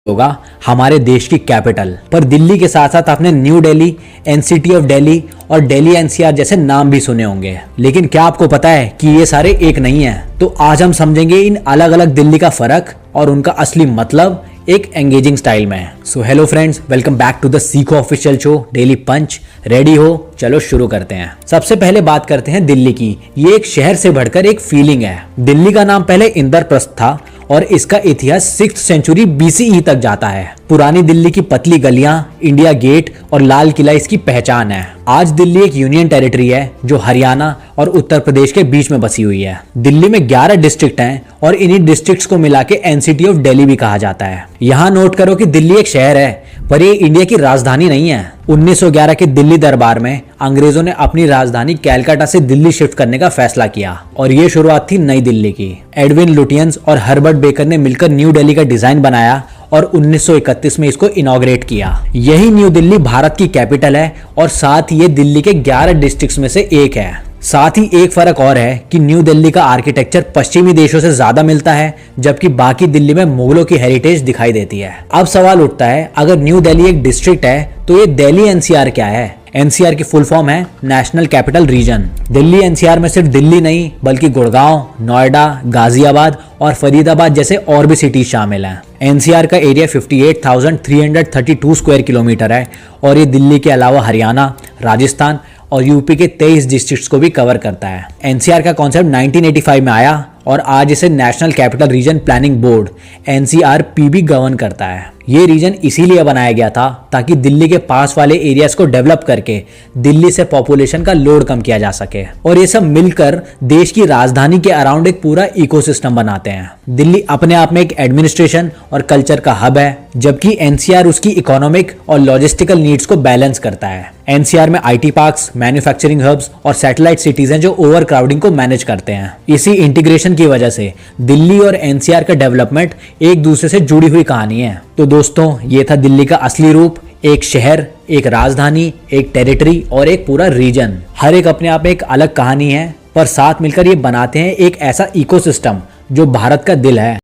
होगा हमारे देश की कैपिटल। पर दिल्ली के साथ साथ आपने new Delhi, NCT of Delhi और दिल्ली एनसीआर जैसे नाम भी सुने होंगे। लेकिन क्या आपको पता है कि ये सारे एक नहीं हैं? तो आज हम समझेंगे इन अलग अलग दिल्ली का फर्क और उनका असली मतलब एक एंगेजिंग स्टाइल में। So hello friends, welcome back to the Seekho official show daily punch. Ready हो? चलो शुरू करते हैं। सबसे पहले बात करते हैं दिल्ली की। ये एक शहर से बढ़कर एक फीलिंग है। दिल्ली का नाम पहले इंद्रप्रस्थ था और इसका इतिहास 6th सेंचुरी BCE तक जाता है। पुरानी दिल्ली की पतली गलियां, इंडिया गेट और लाल किला इसकी पहचान है। आज दिल्ली एक यूनियन टेरिटरी है जो हरियाणा और उत्तर प्रदेश के बीच में बसी हुई है। दिल्ली में 11 डिस्ट्रिक्ट हैं और इन्हीं डिस्ट्रिक्ट्स को मिला के एनसीटी ऑफ दिल्ली भी कहा जाता है। यहाँ नोट करो कि दिल्ली एक शहर है पर ये इंडिया की राजधानी नहीं है। 1911 के दिल्ली दरबार में अंग्रेजों ने अपनी राजधानी कैलकाटा से दिल्ली शिफ्ट करने का फैसला किया और ये शुरुआत थी नई दिल्ली की। एडविन लुटियंस और हर्बर्ट बेकर ने मिलकर न्यू दिल्ली का डिजाइन बनाया और 1931 में इसको इनॉग्रेट किया। यही न्यू दिल्ली भारत की कैपिटल है और साथ ही ये दिल्ली के 11 डिस्ट्रिक्ट्स में से एक है। साथ ही एक फर्क और है कि न्यू दिल्ली का आर्किटेक्चर पश्चिमी देशों से ज्यादा मिलता है, जबकि बाकी दिल्ली में मुगलों की हेरिटेज दिखाई देती है। अब सवाल उठता है, अगर न्यू दिल्ली एक डिस्ट्रिक्ट है तो ये दिल्ली एनसीआर क्या है? एनसीआर की फुल फॉर्म है national capital region. Delhi NCR में सिर्फ दिल्ली नहीं बल्कि गुड़गांव, नोएडा, गाजियाबाद और फरीदाबाद जैसे और भी सिटीज शामिल हैं। एनसीआर का एरिया 58,332 स्क्वायर किलोमीटर है और ये दिल्ली के अलावा हरियाणा, राजस्थान और यूपी के 23 डिस्ट्रिक्ट्स को भी कवर करता है। एनसीआर का कॉन्सेप्ट 1985 में आया और आज इसे national capital region planning board NCRP भी गवर्न करता है। ये रीजन इसीलिए बनाया गया था ताकि दिल्ली के पास वाले एरियाज को डेवलप करके दिल्ली से पॉपुलेशन का लोड कम किया जा सके और ये सब मिलकर देश की राजधानी के अराउंड एक पूरा इकोसिस्टम बनाते हैं। दिल्ली अपने आप में एक एडमिनिस्ट्रेशन और कल्चर का हब है, जबकि एनसीआर उसकी इकोनॉमिक और लॉजिस्टिकल नीड्स को बैलेंस करता है। एनसीआर में IT पार्क्स, मैन्युफैक्चरिंग हब्स और सैटेलाइट सिटीज हैं जो ओवर क्राउडिंग को मैनेज करते हैं। इसी इंटीग्रेशन की वजह से दिल्ली और एनसीआर का डेवलपमेंट एक दूसरे से जुड़ी हुई कहानी है। तो दोस्तों, ये था दिल्ली का असली रूप। एक शहर, एक राजधानी, एक टेरिटरी और एक पूरा रीजन। हर एक अपने आप में एक अलग कहानी है, पर साथ मिलकर ये बनाते हैं एक ऐसा इकोसिस्टम जो भारत का दिल है।